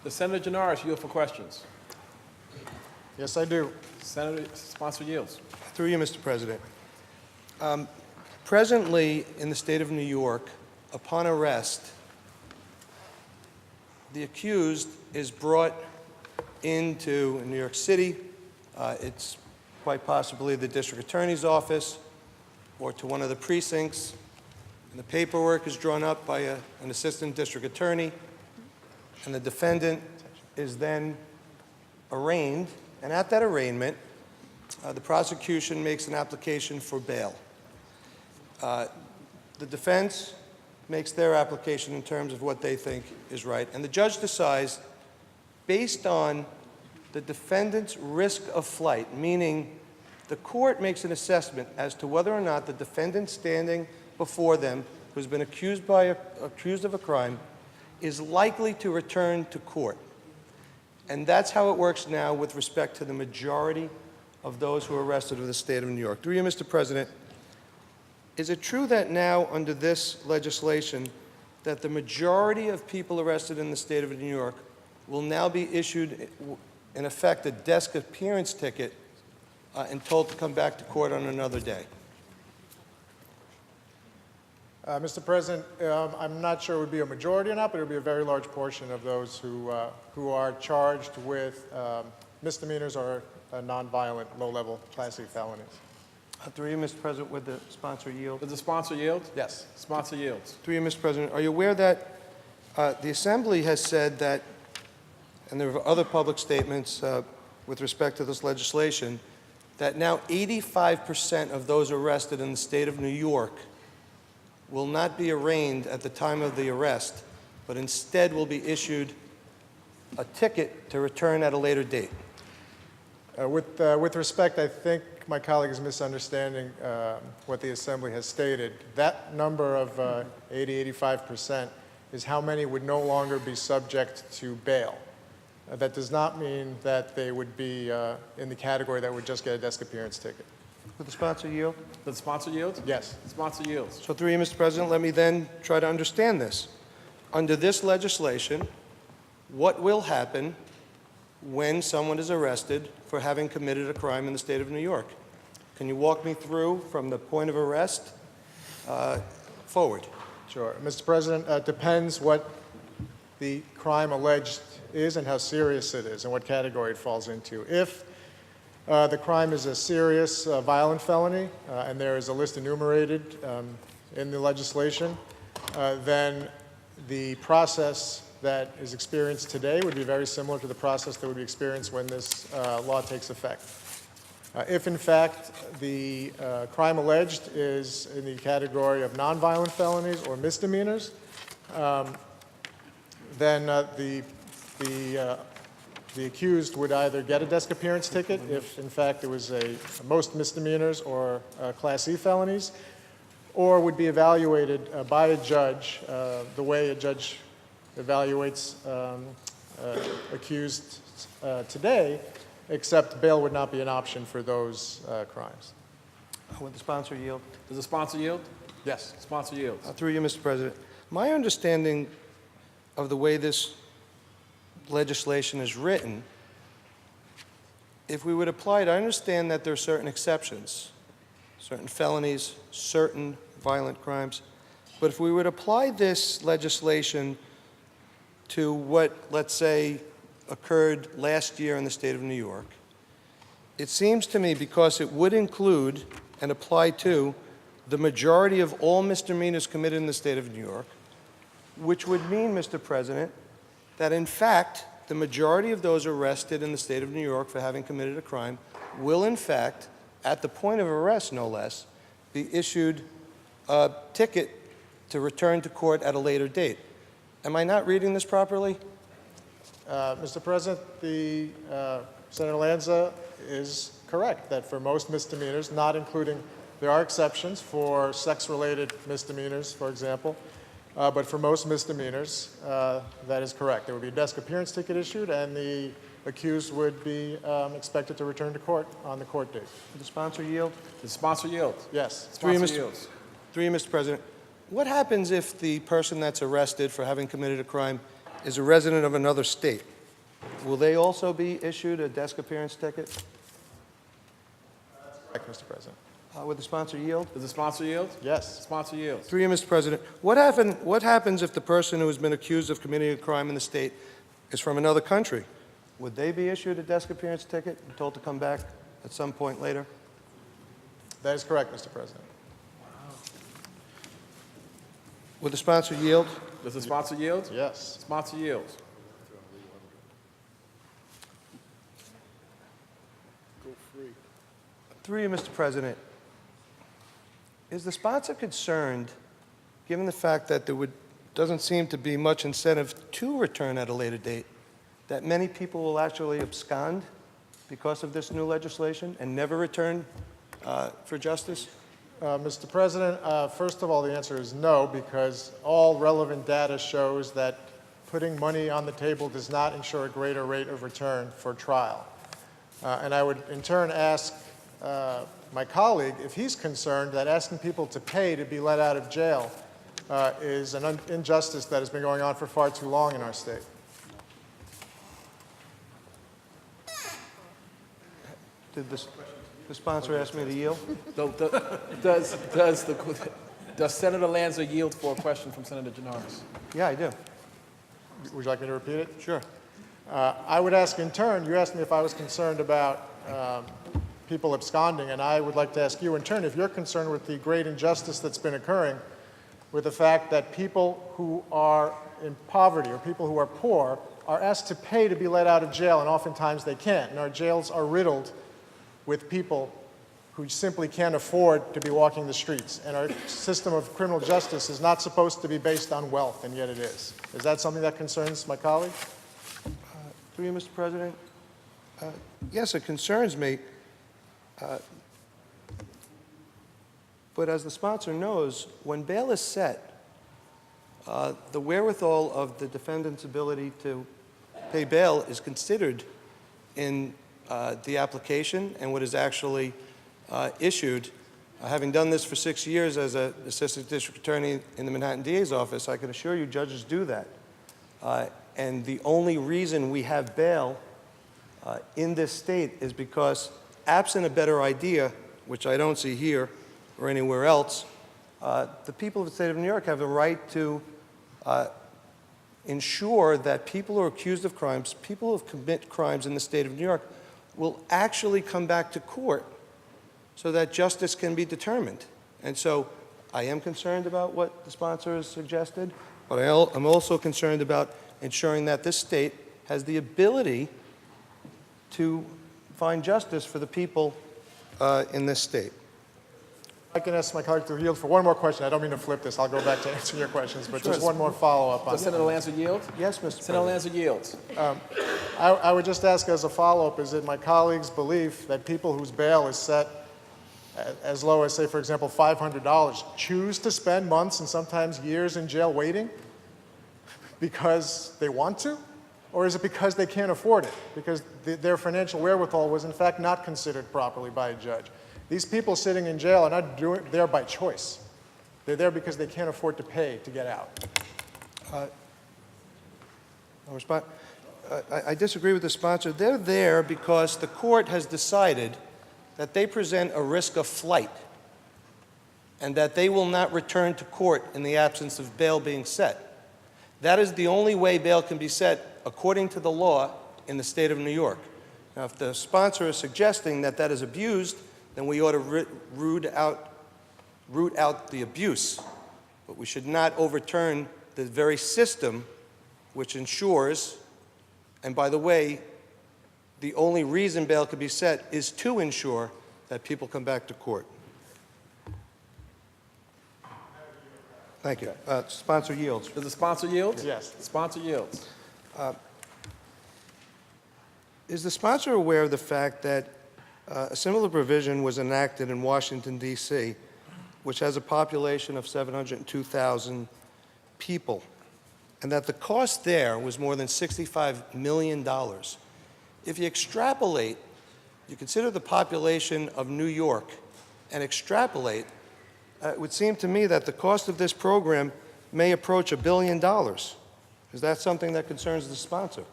The Senator Gianaris, yield for questions. Yes, I do. Senator, sponsor yields. Through you, Mr. President. Presently, in the state of New York, upon arrest, the accused is brought into New York City. It's quite possibly the district attorney's office or to one of the precincts. And the paperwork is drawn up by an assistant district attorney, and the defendant is then arraigned. And at that arraignment, the prosecution makes an application for bail. The defense makes their application in terms of what they think is right. And the judge decides, based on the defendant's risk of flight, meaning the court makes an assessment as to whether or not the defendant standing before them, who's been accused of a crime, is likely to return to court. And that's how it works now with respect to the majority of those who are arrested in the state of New York. Through you, Mr. President, is it true that now, under this legislation, that the majority of people arrested in the state of New York will now be issued, in effect, a desk appearance ticket and told to come back to court on another day? Mr. President, I'm not sure it would be a majority or not, but it would be a very large portion of those who are charged with misdemeanors or nonviolent, low-level Class C felonies. Through you, Mr. President, would the sponsor yield? Does the sponsor yield? Yes. Sponsor yields. Through you, Mr. President, are you aware that the Assembly has said that, and there are other public statements with respect to this legislation, that now 85% of those arrested in the state of New York will not be arraigned at the time of the arrest, but instead will be issued a ticket to return at a later date? With respect, I think my colleague is misunderstanding what the Assembly has stated. That number of 85% is how many would no longer be subject to bail. That does not mean that they would be in the category that would just get a desk appearance ticket. Would the sponsor yield? Does the sponsor yield? Yes. The sponsor yields. So through you, Mr. President, let me then try to understand this. Under this legislation, what will happen when someone is arrested for having committed a crime in the state of New York? Can you walk me through from the point of arrest forward? Sure. Mr. President, it depends what the crime alleged is and how serious it is and what category it falls into. If the crime is a serious violent felony, and there is a list enumerated in the legislation, then the process that is experienced today would be very similar to the process that would be experienced when this law takes effect. If, in fact, the crime alleged is in the category of nonviolent felonies or misdemeanors, then the accused would either get a desk appearance ticket if, in fact, it was most misdemeanors or Class C felonies, or would be evaluated by a judge the way a judge evaluates accused today, except bail would not be an option for those crimes. Would the sponsor yield? Does the sponsor yield? Yes. Sponsor yields. Through you, Mr. President. My understanding of the way this legislation is written, if we would apply it, I understand that there are certain exceptions, certain felonies, certain violent crimes, but if we would apply this legislation to what, let's say, occurred last year in the state of New York, it seems to me, because it would include and apply to the majority of all misdemeanors committed in the state of New York, which would mean, Mr. President, that in fact, the majority of those arrested in the state of New York for having committed a crime will in fact, at the point of arrest no less, be issued a ticket to return to court at a later date. Am I not reading this properly? Mr. President, Senator Lanaza is correct that for most misdemeanors, not including, there are exceptions for sex-related misdemeanors, for example, but for most misdemeanors, that is correct. There would be a desk appearance ticket issued, and the accused would be expected to return to court on the court date. Would the sponsor yield? Does the sponsor yield? Yes. Sponsor yields. Through you, Mr. President. What happens if the person that's arrested for having committed a crime is a resident of another state, will they also be issued a desk appearance ticket? Correct, Mr. President. Would the sponsor yield? Does the sponsor yield? Yes. Sponsor yields. Through you, Mr. President. What happens if the person who has been accused of committing a crime in the state is from another country? Would they be issued a desk appearance ticket and told to come back at some point later? That is correct, Mr. President. Would the sponsor yield? Does the sponsor yield? Yes. Sponsor yields. Through you, Mr. President, is the sponsor concerned, given the fact that there doesn't seem to be much incentive to return at a later date, that many people will actually abscond because of this new legislation and never return for justice? Mr. President, first of all, the answer is no, because all relevant data shows that putting money on the table does not ensure a greater rate of return for trial. And I would, in turn, ask my colleague if he's concerned that asking people to pay to be let out of jail is an injustice that has been going on for far too long in our state. Did the sponsor ask me to yield? Does Senator Lanza yield for a question from Senator Gianaris? Yeah, I do. Would you like me to repeat it? Sure. I would ask in turn, you asked me if I was concerned about people absconding, and I would like to ask you in turn if you're concerned with the great injustice that's been occurring with the fact that people who are in poverty or people who are poor are asked to pay to be let out of jail, and oftentimes they can't. And our jails are riddled with people who simply can't afford to be walking the streets. And our system of criminal justice is not supposed to be based on wealth, and yet it is. Is that something that concerns my colleague? Through you, Mr. President. Yes, it concerns me. But as the sponsor knows, when bail is set, the wherewithal of the defendant's ability to pay bail is considered in the application and what is actually issued. Having done this for 6 years as an assistant district attorney in the Manhattan DA's office, I can assure you judges do that. And the only reason we have bail in this state is because, absent a better idea, which I don't see here or anywhere else, the people of the state of New York have the right to ensure that people who are accused of crimes, people who commit crimes in the state of New York, will actually come back to court so that justice can be determined. And so I am concerned about what the sponsor has suggested, but I'm also concerned about ensuring that this state has the ability to find justice for the people in this state. I can ask my colleague to yield for one more question. I don't mean to flip this. I'll go back to answering your questions, but Sure. just one more follow-up on Does Senator Lanza yield? Yes, Mr. Senator President. Lanza yields. I would just ask as a follow-up, is it my colleague's belief that people whose bail is set as low as, say, for example, $500, choose to spend months and sometimes years in jail waiting because they want to? Or is it because they can't afford it? Because their financial wherewithal was, in fact, not considered properly by a judge. These people sitting in jail are not there by choice. They're there because they can't afford to pay to get out. I'll respond. I disagree with the sponsor. They're there because the court has decided that they present a risk of flight and that they will not return to court in the absence of bail being set. That is the only way bail can be set according to the law in the state of New York. Now, if the sponsor is suggesting that that is abused, then we ought to root out the abuse. But we should not overturn the very system which ensures, and by the way, the only reason bail can be set is to ensure that people come back to court. Thank you. Sponsor yields. Does the sponsor yield? Yes. Sponsor yields. Is the sponsor aware of the fact that a similar provision was enacted in Washington, D.C., which has a population of 702,000 people, and that the cost there was more than $65 million? If you extrapolate, you consider the population of New York and extrapolate, it would seem to me that the cost of this program may approach $1 billion. Is that something that concerns the sponsor?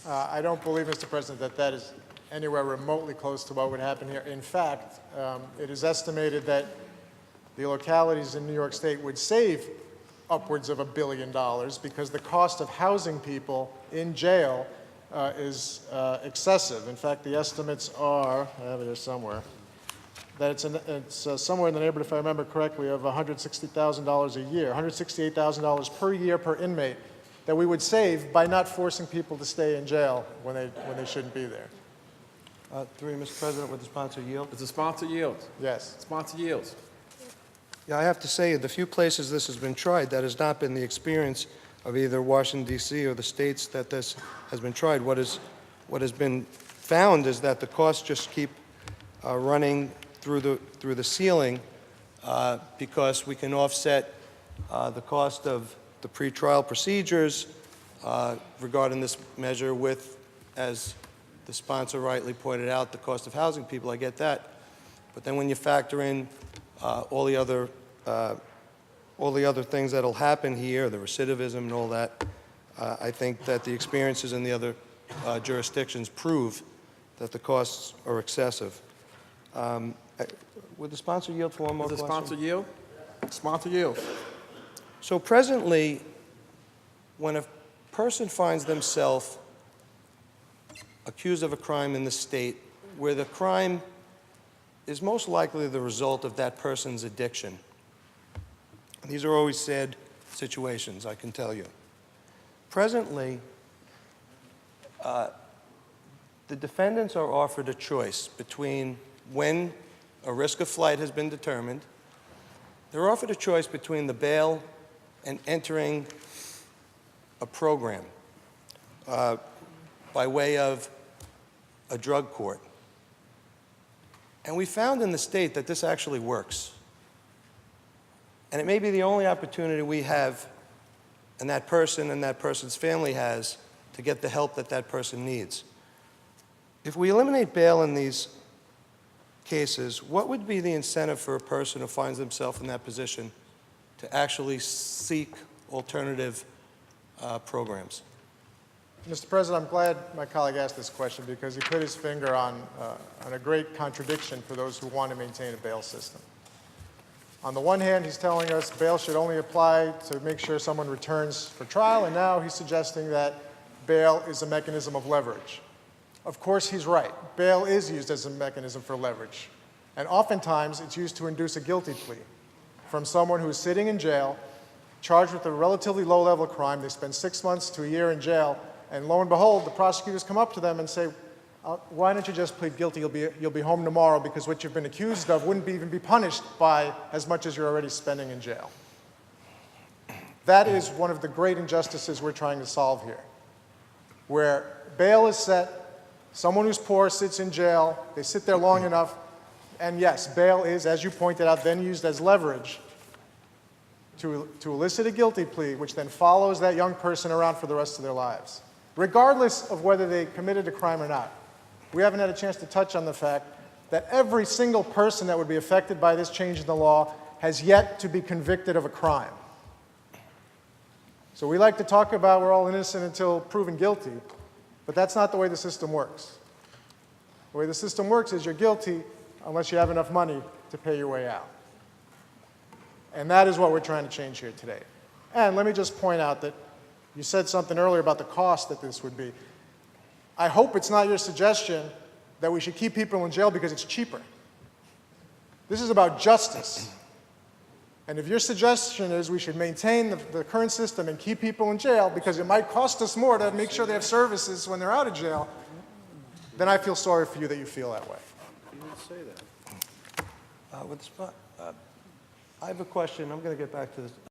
I don't believe, Mr. President, that that is anywhere remotely close to what would happen here. In fact, it is estimated that the localities in New York State would save upwards of $1 billion because the cost of housing people in jail is excessive. In fact, the estimates are, I have it here somewhere, that it's somewhere in the neighborhood, if I remember correctly, of $160,000 a year, $168,000 per year per inmate that we would save by not forcing people to stay in jail when they shouldn't be there. Through you, Mr. President, would the sponsor yield? Does the sponsor yield? Yes. Sponsor yields. Yeah, I have to say, the few places this has been tried, that has not been the experience of either Washington, D.C. or the states that this has been tried. What has been found is that the costs just keep running through the ceiling because we can offset the cost of the pretrial procedures regarding this measure with, as the sponsor rightly pointed out, the cost of housing people. I get that. But then when you factor in all the other things that'll happen here, the recidivism and all that, I think that the experiences in the other jurisdictions prove that the costs are excessive. Would the sponsor yield for one more Does the question? sponsor yield? Sponsor yield. So presently, when a person finds themselves accused of a crime in the state where the crime is most likely the result of that person's addiction, these are always sad situations, I can tell you. Presently, the defendants are offered a choice between when a risk of flight has been determined. They're offered a choice between the bail and entering a program by way of a drug court. And we found in the state that this actually works. And it may be the only opportunity we have, and that person and that person's family has, to get the help that that person needs. If we eliminate bail in these cases, what would be the incentive for a person who finds themselves in that position to actually seek alternative programs? Mr. President, I'm glad my colleague asked this question because he put his finger on a great contradiction for those who want to maintain a bail system. On the one hand, he's telling us bail should only apply to make sure someone returns for trial, and now he's suggesting that bail is a mechanism of leverage. Of course, he's right. Bail is used as a mechanism for leverage, and oftentimes it's used to induce a guilty plea from someone who is sitting in jail, charged with a relatively low-level crime. They spend 6 months to a year in jail, and lo and behold, the prosecutors come up to them and say, why don't you just plead guilty? You'll be home tomorrow because what you've been accused of wouldn't even be punished by as much as you're already spending in jail. That is one of the great injustices we're trying to solve here, where bail is set, someone who's poor sits in jail, they sit there long enough, and yes, bail is, as you pointed out, then used as leverage to elicit a guilty plea, which then follows that young person around for the rest of their lives, regardless of whether they committed a crime or not. We haven't had a chance to touch on the fact that every single person that would be affected by this change in the law has yet to be convicted of a crime. So we like to talk about we're all innocent until proven guilty, but that's not the way the system works. The way the system works is you're guilty unless you have enough money to pay your way out. And that is what we're trying to change here today. And let me just point out that you said something earlier about the cost that this would be. I hope it's not your suggestion that we should keep people in jail because it's cheaper. This is about justice. And if your suggestion is we should maintain the current system and keep people in jail because it might cost us more to make sure they have services when they're out of jail, then I feel sorry for you that you feel that way. You didn't say that. I have a question. I'm going to get back to this.